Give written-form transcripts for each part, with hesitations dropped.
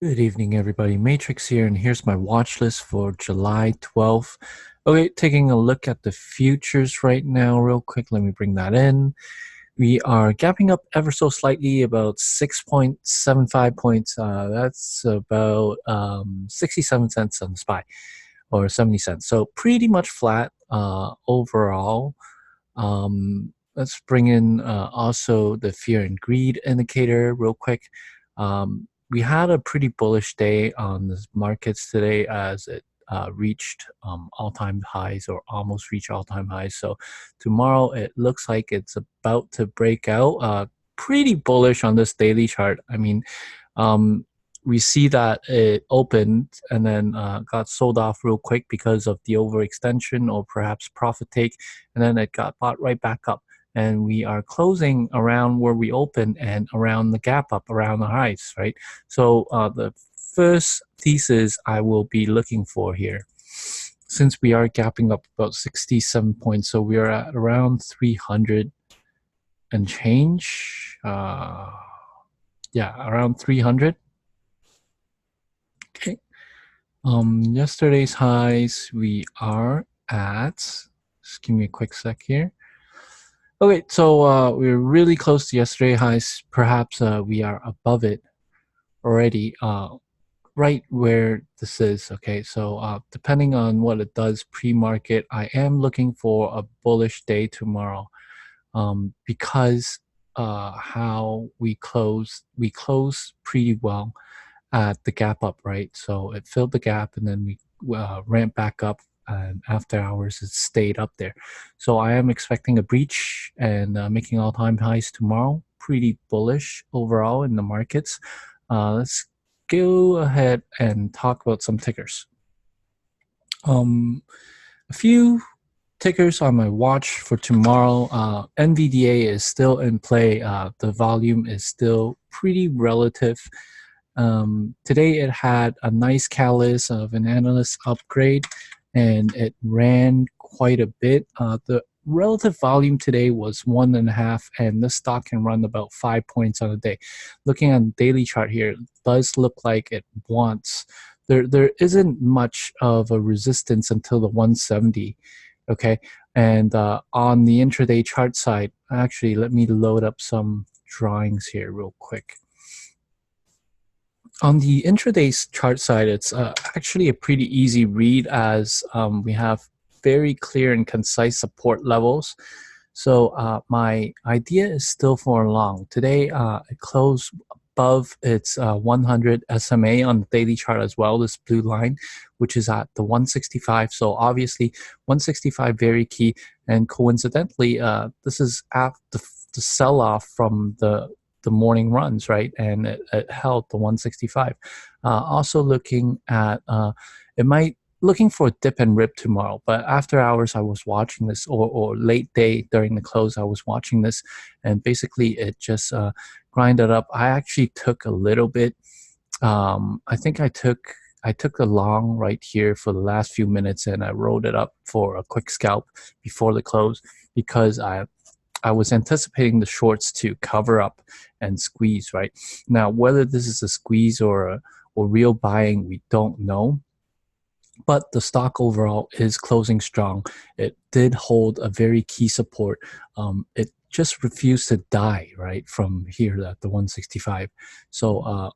Good evening, everybody. Matrix here, and here's my watch list for July 12th. Okay, taking a look at the futures right now, real quick. Let me bring that in. We are gapping up ever so slightly, about 6.75 points. That's about 67 cents on the SPY, or 70 cents. So pretty much flat overall. Let's bring in also the fear and greed indicator real quick. We had a pretty bullish day on the markets today as it reached all-time highs or almost reached all-time highs. So tomorrow it looks like it's about to break out. Pretty bullish on this daily chart. I mean, we see that it opened and then got sold off real quick because of the overextension or perhaps profit take, and then it got bought right back up. And we are closing around where we opened and around the gap up around the highs, right? So the first thesis I will be looking for here, since we are gapping up about 67 points, so we are at around 300 and change. Yeah, around 300. Okay. Yesterday's highs, we are at, just give me a quick sec here. Okay, so we're really close to yesterday's highs. Perhaps we are above it already, right where this is. Okay, so depending on what it does pre-market, I am looking for a bullish day tomorrow, because how we close pretty well at the gap up, right? So it filled the gap and then we ramped back up, and after hours it stayed up there. So I am expecting a breach and making all-time highs tomorrow. Pretty bullish overall in the markets. Let's go ahead and talk about some tickers. A few tickers on my watch for tomorrow. NVDA is still in play. The volume is still pretty relative. Today it had a nice catalyst of an analyst upgrade, and it ran quite a bit. The relative volume today was 1.5, and this stock can run about 5 points on a day. Looking at the daily chart here, it does look like it wants. There isn't much of a resistance until the 170. Okay, and on the intraday chart side, actually, let me load up some drawings here real quick. On the intraday chart side, it's actually a pretty easy read, as we have very clear and concise support levels. So my idea is still for long. Today, it closed above its 100 SMA on the daily chart as well, this blue line, which is at the 165. So obviously, 165 very key. And coincidentally, this is after the sell-off from the morning runs, right? And it held the 165. Also looking at, looking for a dip and rip tomorrow, but after hours I was watching this, or late day during the close I was watching this, and basically it just grinded up. I actually took a little bit, I think I took a long right here for the last few minutes, and I rolled it up for a quick scalp before the close, because I was anticipating the shorts to cover up and squeeze, right? Now, whether this is a squeeze or real buying, we don't know. But the stock overall is closing strong. It did hold a very key support. It just refused to die, right, from here at the 165. So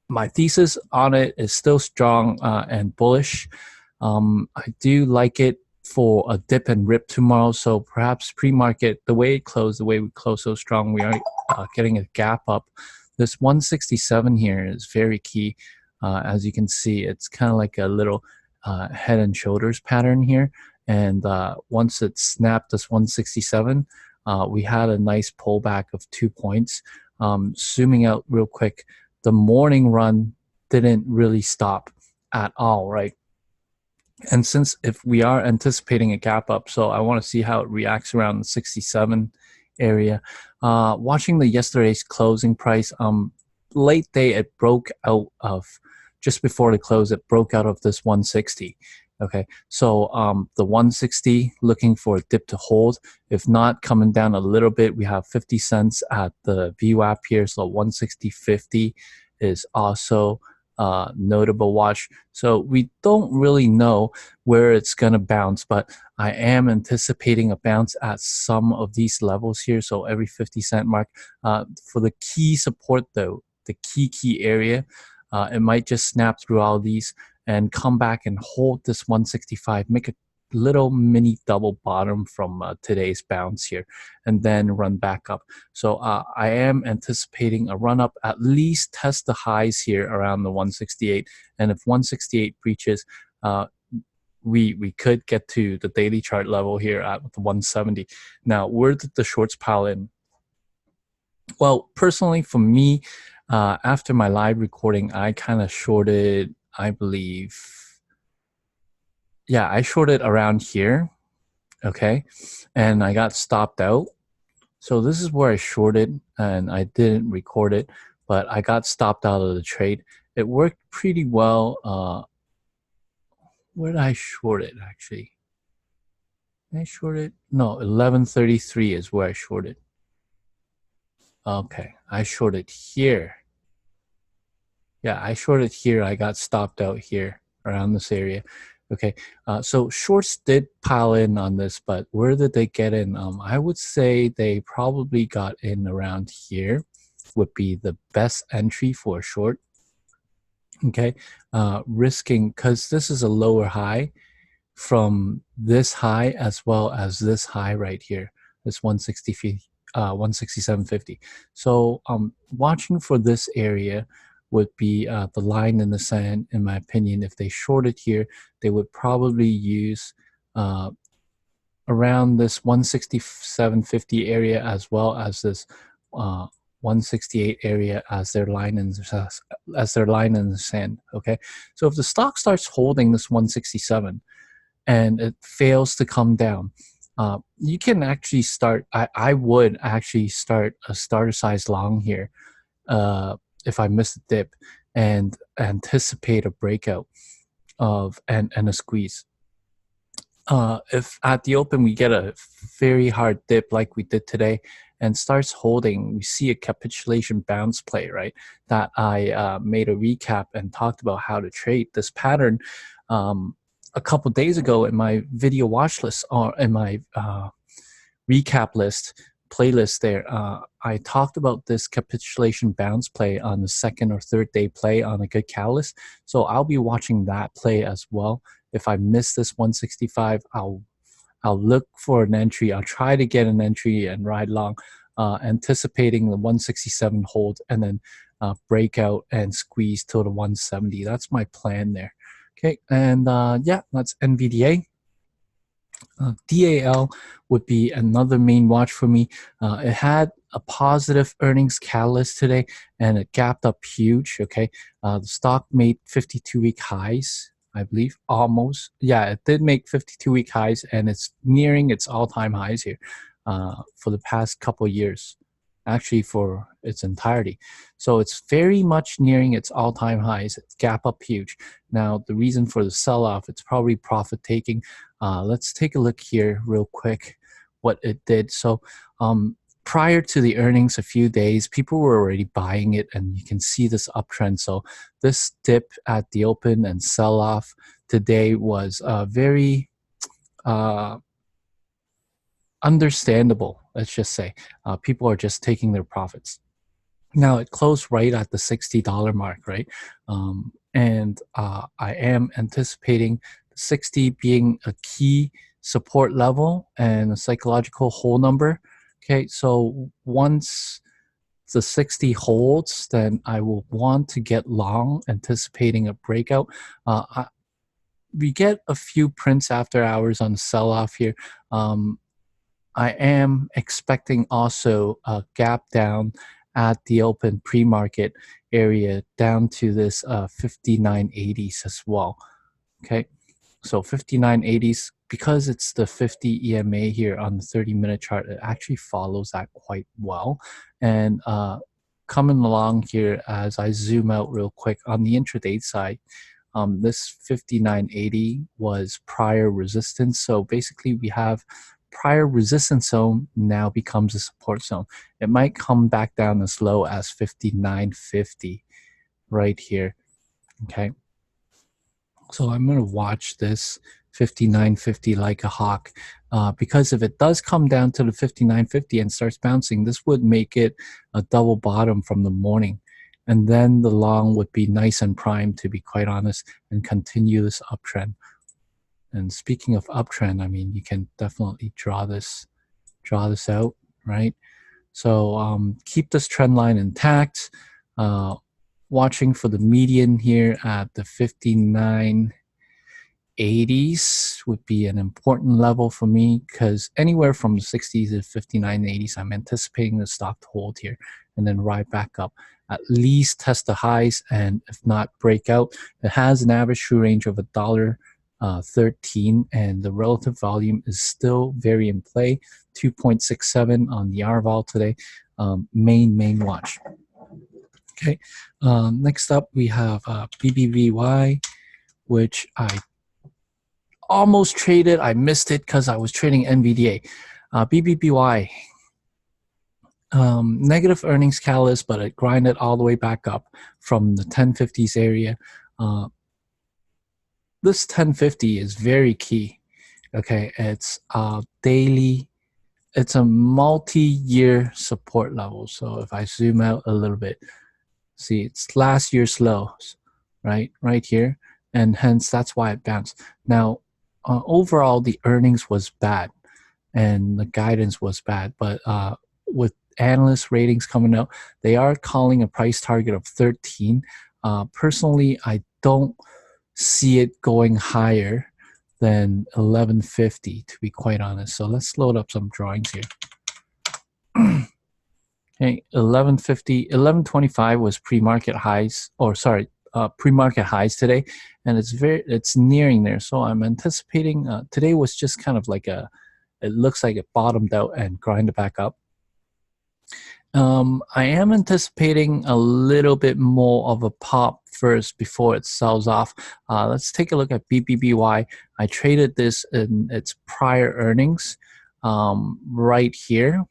my thesis on it is still strong and bullish. I do like it for a dip and rip tomorrow. So perhaps pre-market, the way we close so strong, we are getting a gap up. This 167 here is very key. As you can see, it's kind of like a little head and shoulders pattern here. And once it snapped this 167, we had a nice pullback of 2 points. Zooming out real quick, the morning run didn't really stop at all, right? And since if we are anticipating a gap up, so I want to see how it reacts around the 67 area. Watching the yesterday's closing price, late day it broke out of, just before the close, it broke out of this 160. Okay, so the 160 looking for a dip to hold. If not, coming down a little bit, we have 50 cents at the VWAP here, so 160.50 is also notable watch. So we don't really know where it's going to bounce, but I am anticipating a bounce at some of these levels here. So every 50-cent mark. For the key support though, the key area, it might just snap through all these and come back and hold this 165, make a little mini double bottom from today's bounce here, and then run back up. So I am anticipating a run up, at least test the highs here around the 168, and if 168 breaches, we could get to the daily chart level here at the 170. Now, where did the shorts pile in? Well, personally, for me, after my live recording, I kind of shorted, I believe, yeah, I shorted around here, okay, and I got stopped out. So this is where I shorted, and I didn't record it, but I got stopped out of the trade. It worked pretty well. Where did I short it, actually? Did I short it? No, 1133 is where I shorted. Okay, I shorted here. Yeah, I shorted here. I got stopped out here around this area. Okay, so shorts did pile in on this, but where did they get in? I would say they probably got in around here, would be the best entry for a short. Okay, risking, because this is a lower high from this high as well as this high right here, this 167.50. So watching for this area would be the line in the sand, in my opinion. If they shorted here, they would probably use around this 167.50 area as well as this 168 area as their line in the sand. Okay, so if the stock starts holding this 167 and it fails to come down, you can actually start. I would actually start a starter size long here if I miss a dip and anticipate a breakout of and a squeeze. If at the open we get a very hard dip like we did today and starts holding, we see a capitulation bounce play, right? That I made a recap and talked about how to trade this pattern a couple days ago in my video watch list, or in my recap list playlist there. I talked about this capitulation bounce play on the second or third day play on a good catalyst. So I'll be watching that play as well. If I miss this 165, I'll look for an entry. I'll try to get an entry and ride long, anticipating the 167 hold and then break out and squeeze till the 170. That's my plan there. Okay, and yeah, that's NVDA. DAL would be another main watch for me. It had a positive earnings catalyst today, and it gapped up huge. Okay, the stock made 52-week highs, I believe, almost. Yeah, it did make 52-week highs, and it's nearing its all-time highs here for the past couple years, actually for its entirety. So it's very much nearing its all-time highs. It's gap up huge. Now, the reason for the sell-off, it's probably profit taking. Let's take a look here real quick what it did. So prior to the earnings a few days, people were already buying it, and you can see this uptrend. So this dip at the open and sell-off today was very understandable, let's just say. People are just taking their profits. Now it closed right at the $60 mark, right? And I am anticipating 60 being a key support level and a psychological whole number. Okay, so once the 60 holds, then I will want to get long, anticipating a breakout. We get a few prints after hours on sell-off here. I am expecting also a gap down at the open pre-market area down to this 5980s as well. Okay, so 5980s, because it's the 50 EMA here on the 30-minute chart, it actually follows that quite well. And coming along here, as I zoom out real quick on the intraday side, this 5980 was prior resistance. So basically we have prior resistance zone now becomes a support zone. It might come back down as low as 5950 right here. Okay, so I'm going to watch this 59.50 like a hawk, because if it does come down to the 59.50 and starts bouncing, this would make it a double bottom from the morning. And then the long would be nice and primed, to be quite honest, and continue this uptrend. And speaking of uptrend, I mean, you can definitely draw this out, right? So keep this trend line intact. Watching for the median here at the 59.80s would be an important level for me, because anywhere from the 60s to 59.80s, I'm anticipating the stock to hold here and then ride back up. At least test the highs, and if not, break out. It has an average true range of $1.13, and the relative volume is still very in play. 2.67 on the R-vol today. Main watch. Okay, next up we have BBBY, which I almost traded. I missed it because I was trading NVDA. BBBY, negative earnings catalyst, but it grinded all the way back up from the 1050s area. This 1050 is very key. Okay, it's daily. It's a multi-year support level. So if I zoom out a little bit, see, it's last year's lows, right here, and hence that's why it bounced. Now, overall, the earnings was bad, and the guidance was bad. But with analyst ratings coming out, they are calling a price target of 13. Personally, I don't see it going higher than 1150, to be quite honest. So let's load up some drawings here. Okay, 1150, 1125 was pre-market highs, or sorry, pre-market highs today, and it's nearing there. So I'm anticipating today was just kind of like it looks like it bottomed out and grinded back up. I am anticipating a little bit more of a pop first before it sells off. Let's take a look at BBBY. I traded this in its prior earnings right here.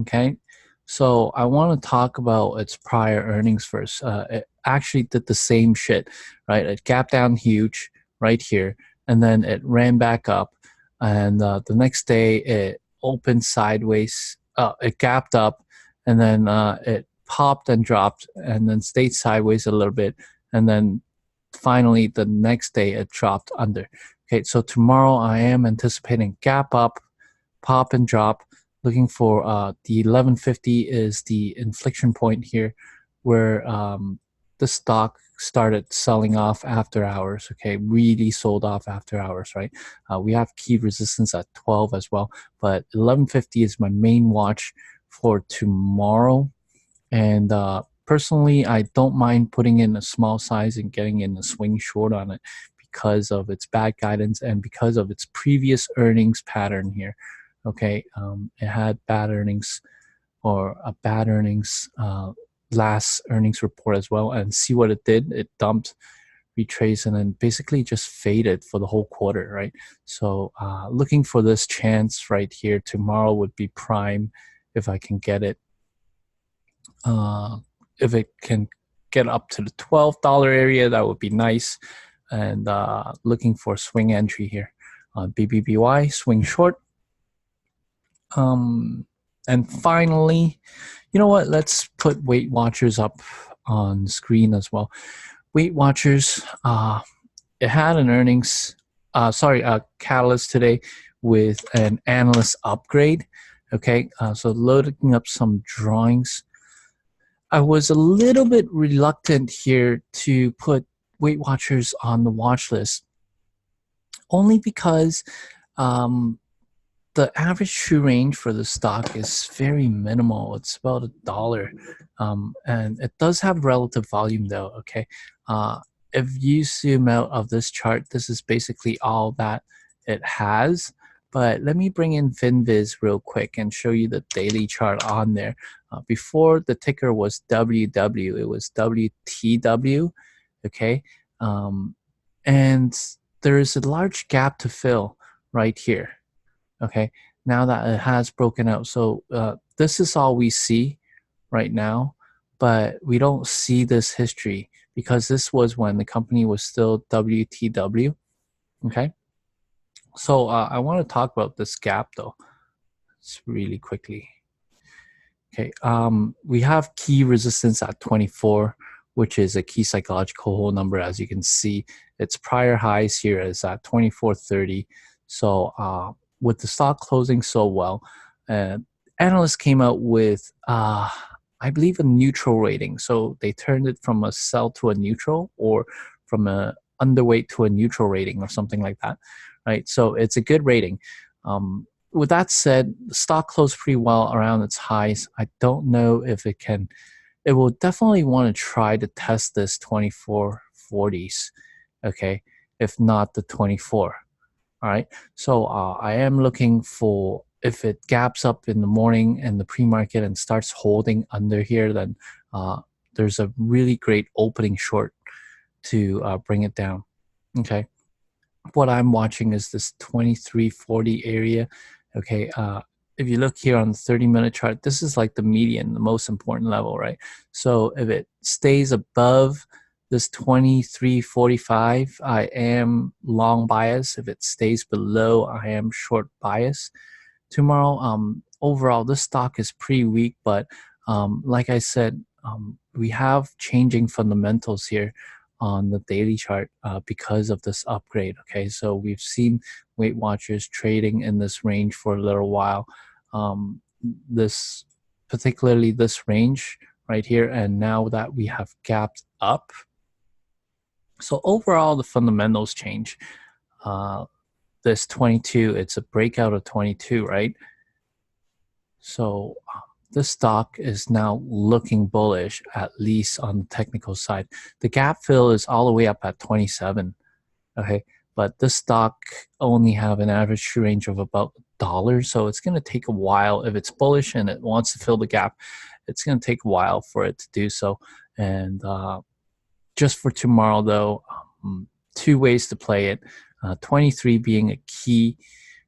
Okay, so I want to talk about its prior earnings first. It actually did the same shit, right? It gapped down huge right here, and then it ran back up, and the next day it opened sideways. It gapped up, and then it popped and dropped, and then stayed sideways a little bit, and then finally the next day it dropped under. Okay, so tomorrow I am anticipating gap up, pop and drop. Looking for the 1150 is the inflection point here, where the stock started selling off after hours. Okay, really sold off after hours, right? We have key resistance at 12 as well, but 1150 is my main watch for tomorrow. And personally, I don't mind putting in a small size and getting in a swing short on it because of its bad guidance and because of its previous earnings pattern here. Okay, it had bad earnings, or a bad earnings last earnings report as well, and see what it did. It dumped, retraced, and then basically just faded for the whole quarter, right? So looking for this chance right here tomorrow would be prime if I can get it. If it can get up to the $12 area, that would be nice. And looking for swing entry here on BBBY, swing short. And finally, you know what? Let's put Weight Watchers up on screen as well. Weight Watchers, it had an earnings, catalyst today with an analyst upgrade. Okay, so loading up some drawings. I was a little bit reluctant here to put Weight Watchers on the watch list, only because the average true range for the stock is very minimal. It's about $1, and it does have relative volume though. Okay, if you zoom out of this chart, this is basically all that it has. But let me bring in FinViz real quick and show you the daily chart on there. Before the ticker was WW, it was WTW. Okay, and there is a large gap to fill right here. Okay, now that it has broken out. So this is all we see right now, but we don't see this history because this was when the company was still WTW. Okay, so I want to talk about this gap though. It's really quickly. Okay, we have key resistance at 24, which is a key psychological whole number. As you can see, its prior highs here is at 24.30. So with the stock closing so well, analysts came out with, I believe, a neutral rating. So they turned it from a sell to a neutral, or from a underweight to a neutral rating, or something like that, right? So it's a good rating. With that said, the stock closed pretty well around its highs. I don't know if it can. It will definitely want to try to test this 24.40s, okay, if not the 24. All right, so I am looking for, if it gaps up in the morning and the pre-market and starts holding under here, then there's a really great opening short to bring it down. Okay, what I'm watching is this 23.40 area. Okay, if you look here on the 30-minute chart, this is like the median, the most important level, right? So if it stays above this 23.45, I am long bias. If it stays below, I am short bias. Tomorrow, overall, this stock is pretty weak, but like I said, we have changing fundamentals here on the daily chart because of this upgrade. Okay, so we've seen Weight Watchers trading in this range for a little while. Particularly this range right here, and now that we have gapped up, so overall the fundamentals change. This 22, it's a breakout of 22, right? So this stock is now looking bullish, at least on the technical side. The gap fill is all the way up at 27. Okay, but this stock only have an average true range of about $1, so it's going to take a while. If it's bullish and it wants to fill the gap, it's going to take a while for it to do so. And just for tomorrow, though, two ways to play it. 23 being a key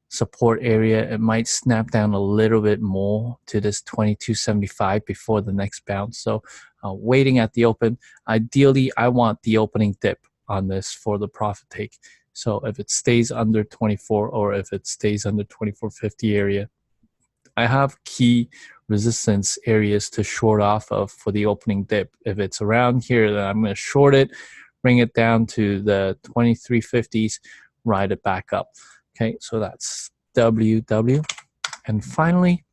support area. It might snap down a little bit more to this 22.75 before the next bounce. So waiting at the open. Ideally, I want the opening dip on this for the profit take. So if it stays under 24, or if it stays under 24.50 area, I have key resistance areas to short off of for the opening dip. If it's around here, then I'm going to short it, bring it down to the 23.50s, ride it back up. Okay, so that's WW. And finally,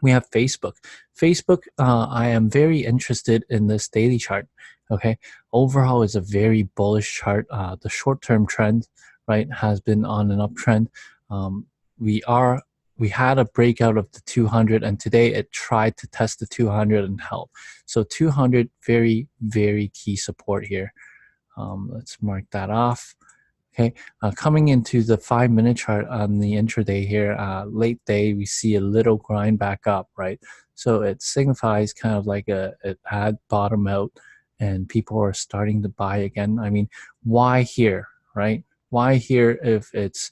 we have Facebook. Facebook, I am very interested in this daily chart. Okay, overall is a very bullish chart. The short-term trend, right, has been on an uptrend. We had a breakout of the 200, and today it tried to test the 200 and held. So 200, very, very key support here. Let's mark that off. Okay, coming into the 5-minute chart on the intraday here, late day, we see a little grind back up, right? So it signifies kind of like it had bottom out and people are starting to buy again. I mean, why here, right? Why here if it's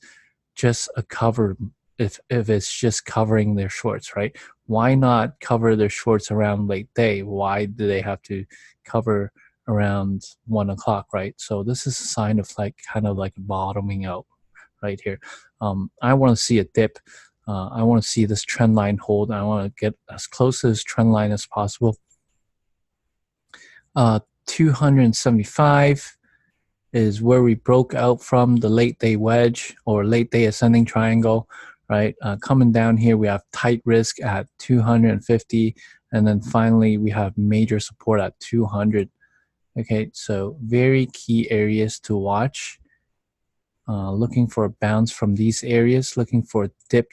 just a cover, if it's just covering their shorts, right? Why not cover their shorts around late day? Why do they have to cover around 1 o'clock, right? So this is a sign of like kind of like bottoming out right here. I want to see a dip. I want to see this trend line hold. I want to get as close to this trend line as possible. 275 is where we broke out from the late day wedge or late day ascending triangle, right? Coming down here, we have tight risk at 250, and then finally we have major support at 200. Okay, so very key areas to watch. Looking for a bounce from these areas, looking for a dip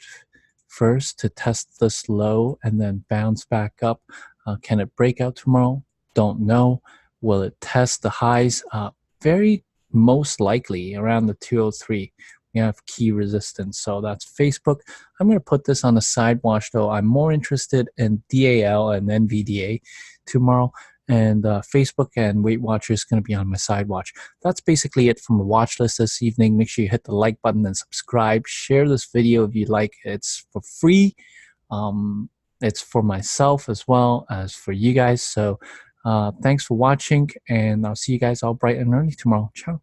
first to test this low and then bounce back up. Can it break out tomorrow? Don't know. Will it test the highs? Very most likely around the 203. We have key resistance. So that's Facebook. I'm going to put this on the side watch though. I'm more interested in DAL and NVDA tomorrow. And Facebook and Weight Watchers is going to be on my side watch. That's basically it from the watch list this evening. Make sure you hit the like button and subscribe. Share this video if you like. It's for free. It's for myself as well as for you guys. So Thanks for watching, and I'll see you guys all bright and early tomorrow. Ciao.